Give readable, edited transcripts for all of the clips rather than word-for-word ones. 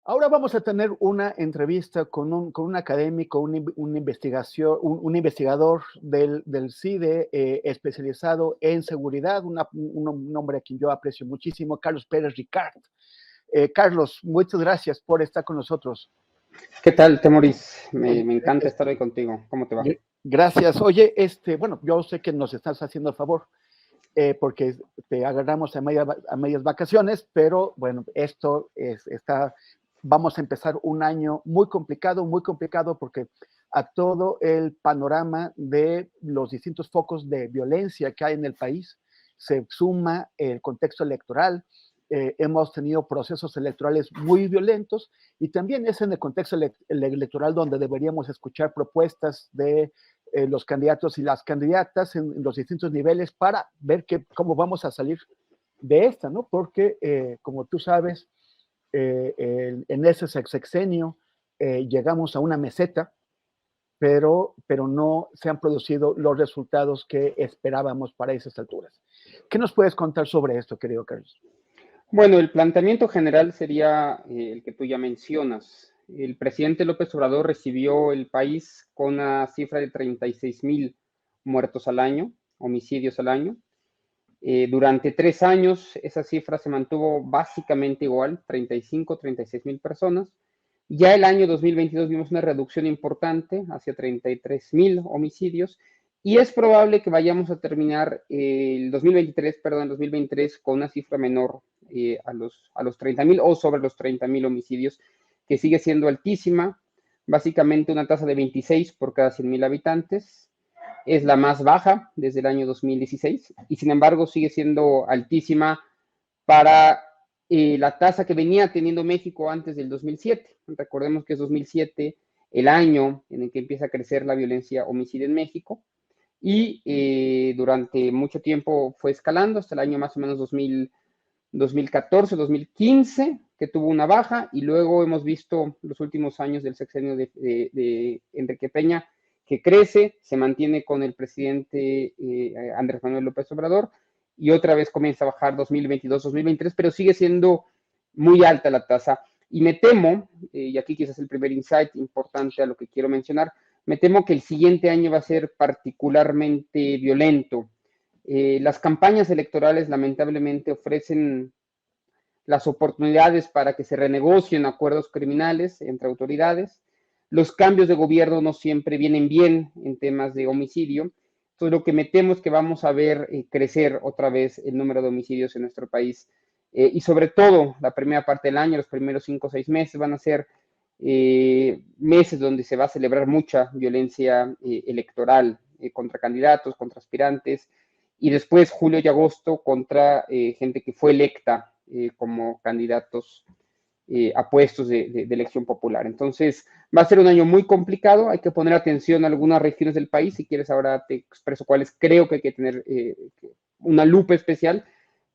Ahora vamos a tener una entrevista con un académico, un investigador del CIDE especializado en seguridad, un hombre a quien yo aprecio muchísimo, Carlos Pérez Ricard. Carlos, muchas gracias por estar con nosotros. ¿Qué tal, Temoris? Me encanta estar hoy contigo. ¿Cómo te va? Gracias. Oye, bueno, yo sé que nos estás haciendo el favor porque te agarramos a medias vacaciones, pero bueno, vamos a empezar un año muy complicado porque a todo el panorama de los distintos focos de violencia que hay en el país se suma el contexto electoral. Hemos tenido procesos electorales muy violentos y también es en el contexto electoral donde deberíamos escuchar propuestas de los candidatos y las candidatas en los distintos niveles para ver cómo vamos a salir de esta, ¿no? Porque, como tú sabes, en ese sexenio llegamos a una meseta, pero no se han producido los resultados que esperábamos para esas alturas. ¿Qué nos puedes contar sobre esto, querido Carlos? Bueno, el planteamiento general sería el que tú ya mencionas. El presidente López Obrador recibió el país con una cifra de 36,000 muertos al año, homicidios al año. Durante 3 años esa cifra se mantuvo básicamente igual, 35, 36,000 personas. Ya el año 2022 vimos una reducción importante hacia 33,000 homicidios y es probable que vayamos a terminar el 2023 con una cifra menor a los 30,000 o sobre los 30,000 homicidios, que sigue siendo altísima, básicamente una tasa de 26 por cada 100,000 habitantes. Es la más baja desde el año 2016 y sin embargo sigue siendo altísima para la tasa que venía teniendo México antes del 2007. Recordemos que es 2007 el año en el que empieza a crecer la violencia homicida en México y durante mucho tiempo fue escalando hasta el año más o menos 2014, 2015, que tuvo una baja, y luego hemos visto los últimos años del sexenio de Enrique Peña que crece, se mantiene con el presidente Andrés Manuel López Obrador, y otra vez comienza a bajar 2022, 2023, pero sigue siendo muy alta la tasa. Y me temo, y aquí quizás el primer insight importante a lo que quiero mencionar, me temo que el siguiente año va a ser particularmente violento. Las campañas electorales lamentablemente ofrecen las oportunidades para que se renegocien acuerdos criminales entre autoridades. Los cambios de gobierno no siempre vienen bien en temas de homicidio. Entonces, lo que me temo es que vamos a ver crecer otra vez el número de homicidios en nuestro país. Y sobre todo, la primera parte del año, los primeros 5 o 6 meses, van a ser meses donde se va a celebrar mucha violencia electoral contra candidatos, contra aspirantes, y después julio y agosto contra gente que fue electa como candidatos a puestos de elección popular. Entonces, va a ser un año muy complicado, hay que poner atención a algunas regiones del país. Si quieres, ahora te expreso cuáles creo que hay que tener una lupa especial,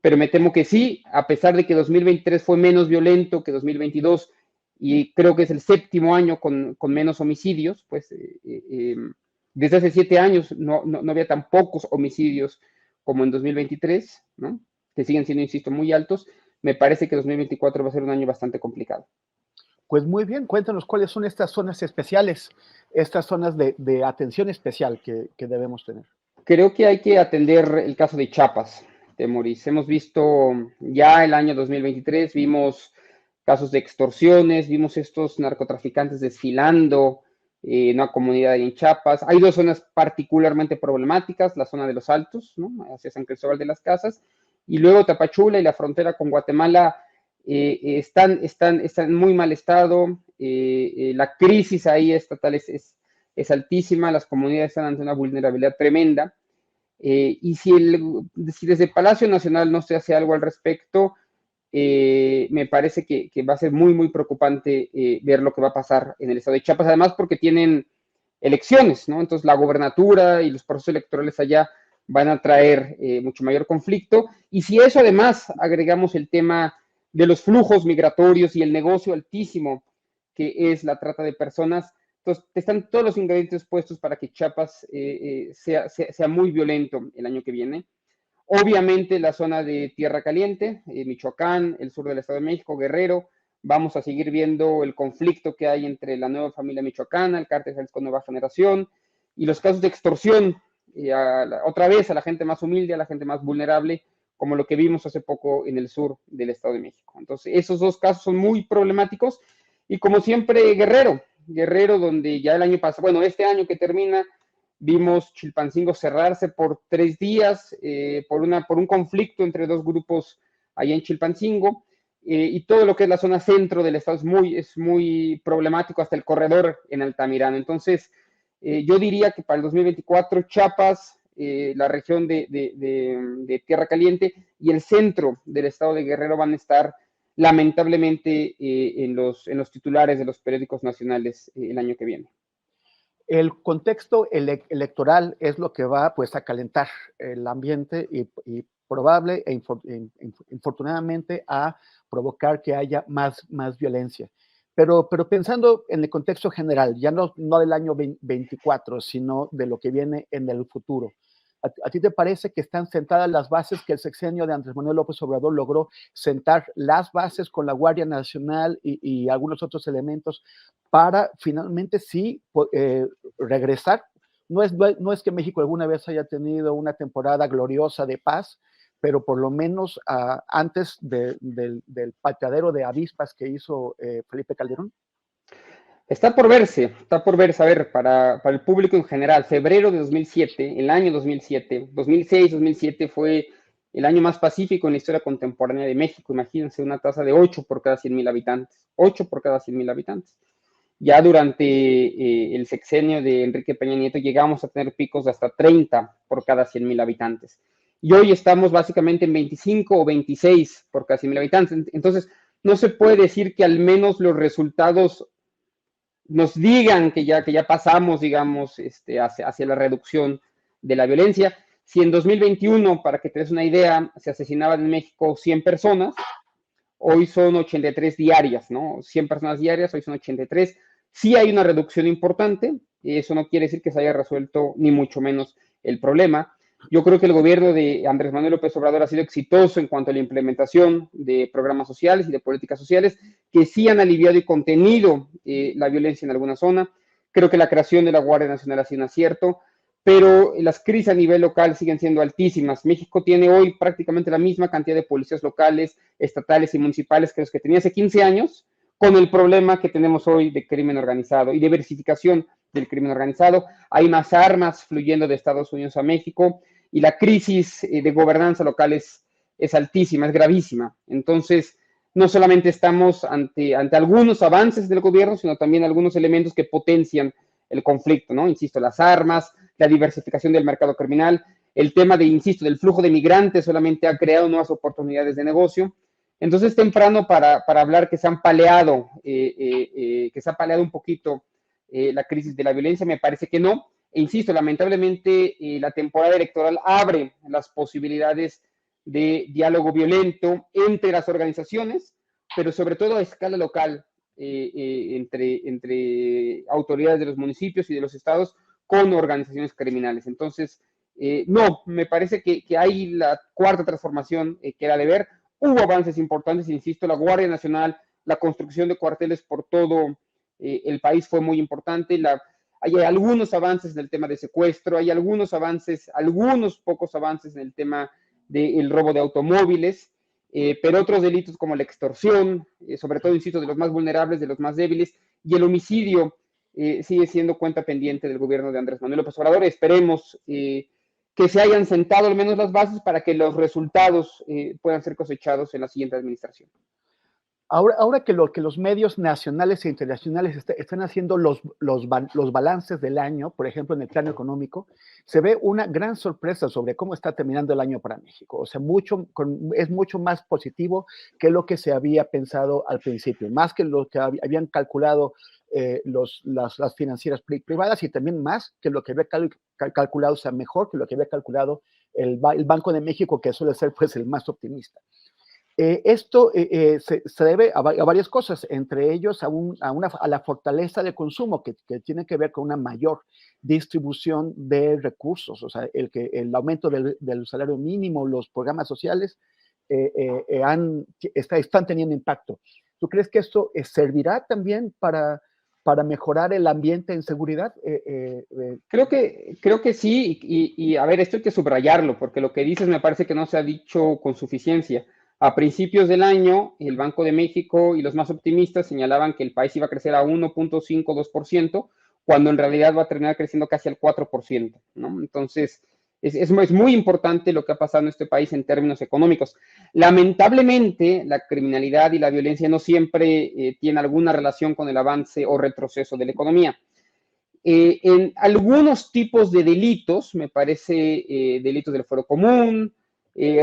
pero me temo que sí, a pesar de que 2023 fue menos violento que 2022, y creo que es el 7º año con menos homicidios, pues desde hace 7 años no había tan pocos homicidios como en 2023, ¿no? Que siguen siendo, insisto, muy altos. Me parece que 2024 va a ser un año bastante complicado. Pues muy bien, cuéntanos cuáles son estas zonas especiales, estas zonas de atención especial que debemos tener. Creo que hay que atender el caso de Chiapas, Temoris. Hemos visto ya el año 2023, vimos casos de extorsiones, vimos estos narcotraficantes desfilando en una comunidad en Chiapas. Hay 2 zonas particularmente problemáticas, la zona de los Altos, ¿no? Hacia San Cristóbal de las Casas, y luego Tapachula y la frontera con Guatemala están en muy mal estado. La crisis ahí estatal es altísima, las comunidades están ante una vulnerabilidad tremenda. Y si desde Palacio Nacional no se hace algo al respecto, me parece que va a ser muy, muy preocupante ver lo que va a pasar en el estado de Chiapas, además porque tienen elecciones, ¿no? Entonces la gobernatura y los procesos electorales allá van a traer mucho mayor conflicto. Y si eso además agregamos el tema de los flujos migratorios y el negocio altísimo que es la trata de personas, entonces están todos los ingredientes puestos para que Chiapas sea muy violento el año que viene. Obviamente la zona de Tierra Caliente, Michoacán, el sur del Estado de México, Guerrero, vamos a seguir viendo el conflicto que hay entre la nueva familia michoacana, el cártel Jalisco Nueva Generación, y los casos de extorsión, otra vez a la gente más humilde, a la gente más vulnerable, como lo que vimos hace poco en el sur del Estado de México. Entonces, esos dos casos son muy problemáticos, y como siempre, Guerrero, donde ya el año pasado, bueno, este año que termina, vimos Chilpancingo cerrarse por 3 días por un conflicto entre dos grupos allá en Chilpancingo, y todo lo que es la zona centro del estado es muy problemático, hasta el corredor en Altamirano. Entonces, yo diría que para el 2024, Chiapas, la región de Tierra Caliente y el centro del estado de Guerrero van a estar lamentablemente en los titulares de los periódicos nacionales el año que viene. El contexto electoral es lo que va pues a calentar el ambiente y probable e infortunadamente a provocar que haya más violencia. Pero pensando en el contexto general, ya no del año 24, sino de lo que viene en el futuro, ¿a ti te parece que están sentadas las bases, que el sexenio de Andrés Manuel López Obrador logró sentar las bases con la Guardia Nacional y algunos otros elementos para finalmente sí regresar? No es que México alguna vez haya tenido una temporada gloriosa de paz, pero por lo menos antes del pateadero de avispas que hizo Felipe Calderón. Está por verse, a ver, para el público en general, febrero de 2007, el año 2007, 2006, 2007 fue el año más pacífico en la historia contemporánea de México. Imagínense, una tasa de 8 por cada 100,000 habitantes, 8 por cada 100,000 habitantes. Ya durante el sexenio de Enrique Peña Nieto llegamos a tener picos de hasta 30 por cada 100,000 habitantes. Y hoy estamos básicamente en 25 o 26 por cada 100,000 habitantes. Entonces, no se puede decir que al menos los resultados nos digan que ya pasamos, digamos, hacia la reducción de la violencia. Si en 2021, para que te des una idea, se asesinaban en México 100 personas, hoy son 83 diarias, ¿no? 100 personas diarias, hoy son 83. Sí hay una reducción importante, y eso no quiere decir que se haya resuelto ni mucho menos el problema. Yo creo que el gobierno de Andrés Manuel López Obrador ha sido exitoso en cuanto a la implementación de programas sociales y de políticas sociales que sí han aliviado y contenido la violencia en alguna zona. Creo que la creación de la Guardia Nacional ha sido un acierto, pero las crisis a nivel local siguen siendo altísimas. México tiene hoy prácticamente la misma cantidad de policías locales, estatales y municipales que los que tenía hace 15 años, con el problema que tenemos hoy de crimen organizado y diversificación del crimen organizado. Hay más armas fluyendo de Estados Unidos a México y la crisis de gobernanza local es altísima, es gravísima. Entonces, no solamente estamos ante algunos avances del gobierno, sino también algunos elementos que potencian el conflicto, ¿no? Insisto, las armas, la diversificación del mercado criminal, el tema insisto, del flujo de migrantes solamente ha creado nuevas oportunidades de negocio. Entonces es temprano para hablar que se han paleado, un poquito la crisis de la violencia. Me parece que no. E insisto, lamentablemente la temporada electoral abre las posibilidades de diálogo violento entre las organizaciones, pero sobre todo a escala local, entre autoridades de los municipios y de los estados con organizaciones criminales. Entonces, no, me parece que hay la cuarta transformación que era de ver. Hubo avances importantes, insisto, la Guardia Nacional, la construcción de cuarteles por todo el país fue muy importante. Hay algunos avances en el tema de secuestro, hay algunos pocos avances en el tema del robo de automóviles, pero otros delitos como la extorsión, sobre todo, insisto, de los más vulnerables, de los más débiles, y el homicidio sigue siendo cuenta pendiente del gobierno de Andrés Manuel López Obrador. Esperemos que se hayan sentado al menos las bases para que los resultados puedan ser cosechados en la siguiente administración. Ahora que los medios nacionales e internacionales están haciendo los balances del año, por ejemplo, en el plano económico, se ve una gran sorpresa sobre cómo está terminando el año para México. O sea, es mucho más positivo que lo que se había pensado al principio, más que lo que habían calculado las financieras privadas, y también más que lo que había calculado, o sea, mejor que lo que había calculado el Banco de México, que suele ser pues el más optimista. Esto se debe a varias cosas, entre ellos a la fortaleza de consumo que tiene que ver con una mayor distribución de recursos, o sea, el aumento del salario mínimo, los programas sociales están teniendo impacto. ¿Tú crees que esto servirá también para mejorar el ambiente en seguridad? Creo que sí, y a ver, esto hay que subrayarlo, porque lo que dices me parece que no se ha dicho con suficiencia. A principios del año, el Banco de México y los más optimistas señalaban que el país iba a crecer a 1.52%, cuando en realidad va a terminar creciendo casi al 4%, ¿no? Entonces, es muy importante lo que ha pasado en este país en términos económicos. Lamentablemente, la criminalidad y la violencia no siempre tienen alguna relación con el avance o retroceso de la economía. En algunos tipos de delitos, me parece delitos del fuero común,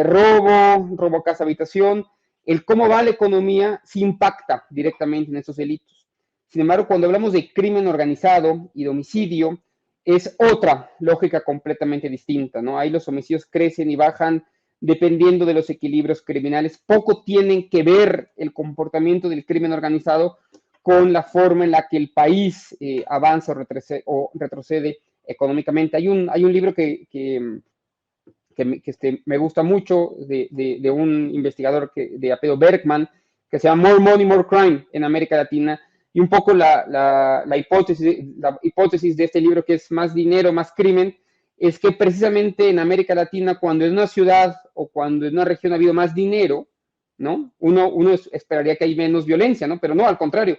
robo a casa habitación, el cómo va la economía sí impacta directamente en esos delitos. Sin embargo, cuando hablamos de crimen organizado y de homicidio, es otra lógica completamente distinta, ¿no? Ahí los homicidios crecen y bajan dependiendo de los equilibrios criminales. Poco tienen que ver el comportamiento del crimen organizado con la forma en la que el país avanza o retrocede económicamente. Hay un libro que me gusta mucho de un investigador de apellido Bergman, que se llama More Money, More Crime en América Latina, y un poco la hipótesis de este libro, que es más dinero, más crimen, es que precisamente en América Latina, cuando en una ciudad o cuando en una región ha habido más dinero, ¿no? Uno esperaría que hay menos violencia, ¿no? Pero no, al contrario.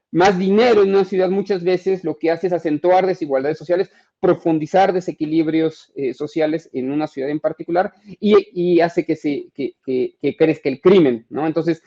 Más dinero en una ciudad muchas veces lo que hace es acentuar desigualdades sociales, profundizar desequilibrios sociales en una ciudad en particular y hace que crezca el crimen, ¿no? Entonces,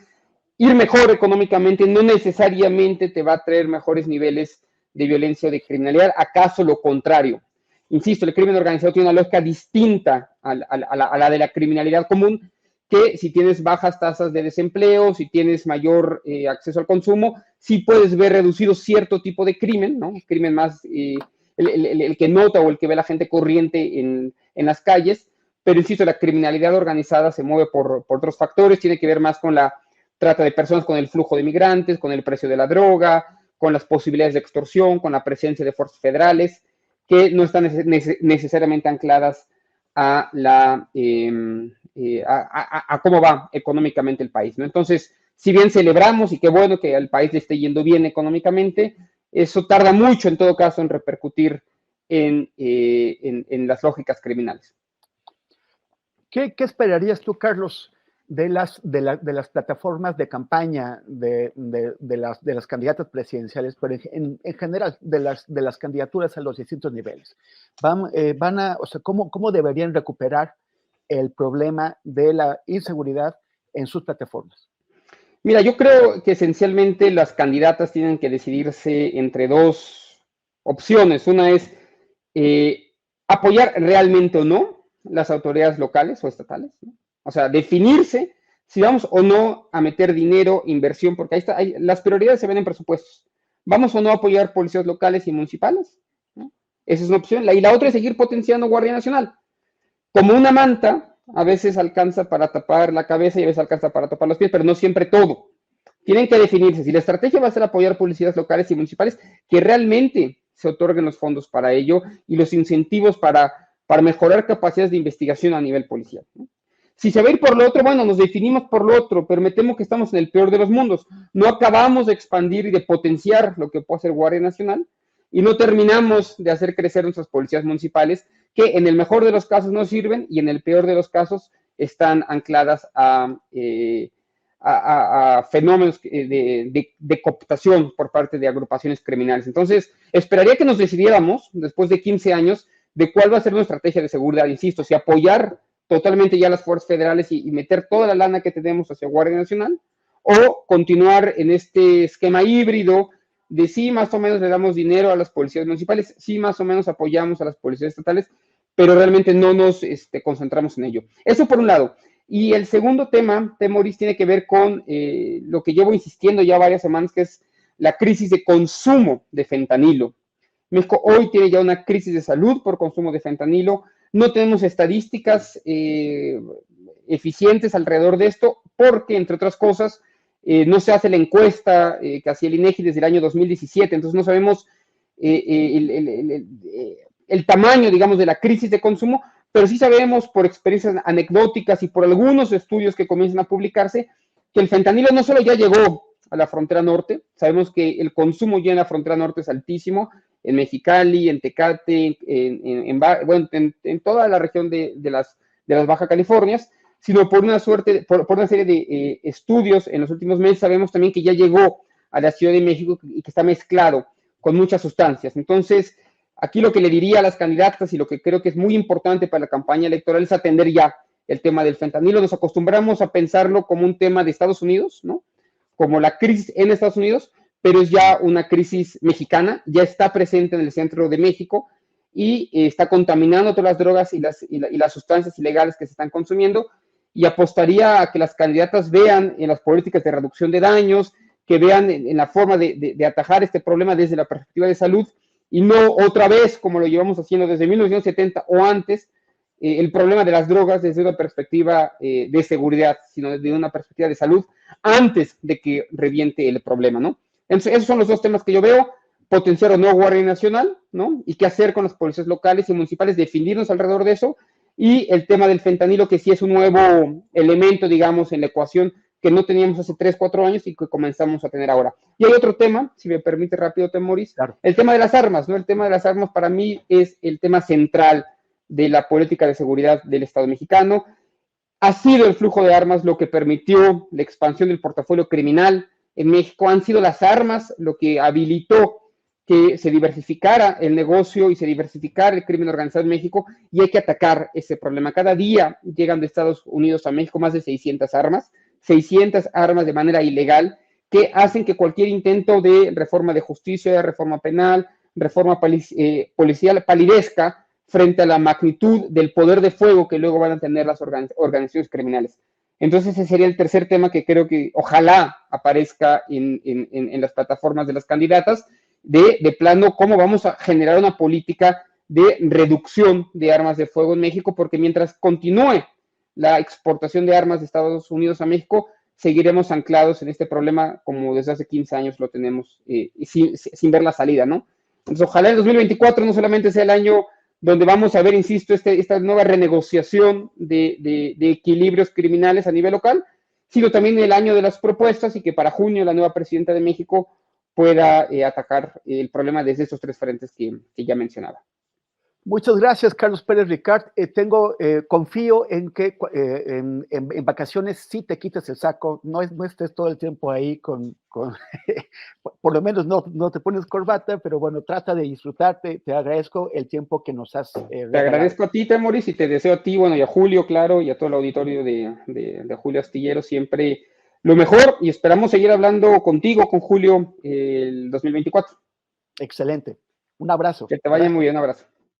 ir mejor económicamente no necesariamente te va a traer mejores niveles de violencia o de criminalidad, acaso lo contrario. Insisto, el crimen organizado tiene una lógica distinta a la de la criminalidad común, que si tienes bajas tasas de desempleo, si tienes mayor acceso al consumo, sí puedes ver reducido cierto tipo de crimen, ¿no? Crimen más, el que nota o el que ve la gente corriente en las calles, pero insisto, la criminalidad organizada se mueve por otros factores, tiene que ver más con la trata de personas, con el flujo de migrantes, con el precio de la droga, con las posibilidades de extorsión, con la presencia de fuerzas federales, que no están necesariamente ancladas a cómo va económicamente el país, ¿no? Entonces, si bien celebramos y qué bueno que al país le esté yendo bien económicamente, eso tarda mucho en todo caso en repercutir en las lógicas criminales. ¿Qué esperarías tú, Carlos, de las plataformas de campaña de las candidatas presidenciales, pero en general de las candidaturas a los distintos niveles? O sea, ¿cómo deberían recuperar el problema de la inseguridad en sus plataformas? Mira, yo creo que esencialmente las candidatas tienen que decidirse entre dos opciones. Una es apoyar realmente o no las autoridades locales o estatales, ¿no? O sea, definirse si vamos o no a meter dinero, inversión, porque ahí está, las prioridades se ven en presupuestos. ¿Vamos o no a apoyar policías locales y municipales? ¿No? Esa es una opción. Y la otra es seguir potenciando Guardia Nacional. Como una manta, a veces alcanza para tapar la cabeza y a veces alcanza para tapar los pies, pero no siempre todo. Tienen que definirse si la estrategia va a ser apoyar policías locales y municipales, que realmente se otorguen los fondos para ello y los incentivos para mejorar capacidades de investigación a nivel policial, ¿no? Si se va a ir por lo otro, bueno, nos definimos por lo otro, pero me temo que estamos en el peor de los mundos. No acabamos de expandir y de potenciar lo que puede hacer Guardia Nacional y no terminamos de hacer crecer nuestras policías municipales, que en el mejor de los casos no sirven y en el peor de los casos están ancladas a fenómenos de cooptación por parte de agrupaciones criminales. Entonces, esperaría que nos decidiéramos, después de 15 años, de cuál va a ser nuestra estrategia de seguridad. Insisto, si apoyar totalmente ya las fuerzas federales y meter toda la lana que tenemos hacia Guardia Nacional, o continuar en este esquema híbrido de sí, más o menos le damos dinero a las policías municipales, sí, más o menos apoyamos a las policías estatales, pero realmente no nos concentramos en ello. Eso por un lado. Y el segundo tema, Temoris, tiene que ver con lo que llevo insistiendo ya varias semanas, que es la crisis de consumo de fentanilo. México hoy tiene ya una crisis de salud por consumo de fentanilo. No tenemos estadísticas eficientes alrededor de esto porque, entre otras cosas, no se hace la encuesta que hacía el INEGI desde el año 2017, entonces no sabemos el tamaño, digamos, de la crisis de consumo, pero sí sabemos por experiencias anecdóticas y por algunos estudios que comienzan a publicarse que el fentanilo no solo ya llegó a la frontera norte. Sabemos que el consumo ya en la frontera norte es altísimo, en Mexicali, en Tecate, en toda la región de las Baja Californias, sino por una serie de estudios en los últimos meses, sabemos también que ya llegó a la Ciudad de México y que está mezclado con muchas sustancias. Entonces, aquí lo que le diría a las candidatas y lo que creo que es muy importante para la campaña electoral es atender ya el tema del fentanilo. Nos acostumbramos a pensarlo como un tema de Estados Unidos, ¿no? Como la crisis en Estados Unidos, pero es ya una crisis mexicana, ya está presente en el centro de México y está contaminando todas las drogas y las sustancias ilegales que se están consumiendo, y apostaría a que las candidatas vean en las políticas de reducción de daños, que vean en la forma de atajar este problema desde la perspectiva de salud, y no otra vez, como lo llevamos haciendo desde 1970 o antes, el problema de las drogas desde una perspectiva de seguridad, sino desde una perspectiva de salud, antes de que reviente el problema, ¿no? Entonces, esos son los dos temas que yo veo: potenciar o no Guardia Nacional, ¿no? Y qué hacer con las policías locales y municipales, definirnos alrededor de eso, y el tema del fentanilo, que sí es un nuevo elemento, digamos, en la ecuación que no teníamos hace 3, 4 años y que comenzamos a tener ahora. Y hay otro tema, si me permite rápido, Temoris, claro. El tema de las armas, ¿no? El tema de las armas para mí es el tema central de la política de seguridad del Estado mexicano. Ha sido el flujo de armas lo que permitió la expansión del portafolio criminal en México. Han sido las armas lo que habilitó que se diversificara el negocio y se diversificara el crimen organizado en México, y hay que atacar ese problema. Cada día llegan de Estados Unidos a México más de 600 armas de manera ilegal, que hacen que cualquier intento de reforma de justicia, reforma penal, reforma policial palidezca frente a la magnitud del poder de fuego que luego van a tener las organizaciones criminales. Entonces ese sería el tercer tema que creo que ojalá aparezca en las plataformas de las candidatas, de plano cómo vamos a generar una política de reducción de armas de fuego en México, porque mientras continúe la exportación de armas de Estados Unidos a México, seguiremos anclados en este problema como desde hace 15 años lo tenemos, sin ver la salida, ¿no? Entonces ojalá el 2024 no solamente sea el año donde vamos a ver, insisto, esta nueva renegociación de equilibrios criminales a nivel local, sino también el año de las propuestas, y que para junio la nueva presidenta de México pueda atacar el problema desde estos 3 frentes que ya mencionaba. Muchas gracias, Carlos Pérez Ricard. Confío en que en vacaciones sí te quites el saco, no estés todo el tiempo ahí por lo menos no te pones corbata, pero bueno, trata de disfrutarte. Te agradezco el tiempo que nos has regalado. Te agradezco a ti, Temoris, y te deseo a ti, bueno, y a Julio, claro, y a todo el auditorio de Julio Astillero, siempre lo mejor, y esperamos seguir hablando contigo, con Julio, el 2024. Excelente. Un abrazo. Que te vaya muy bien, un abrazo.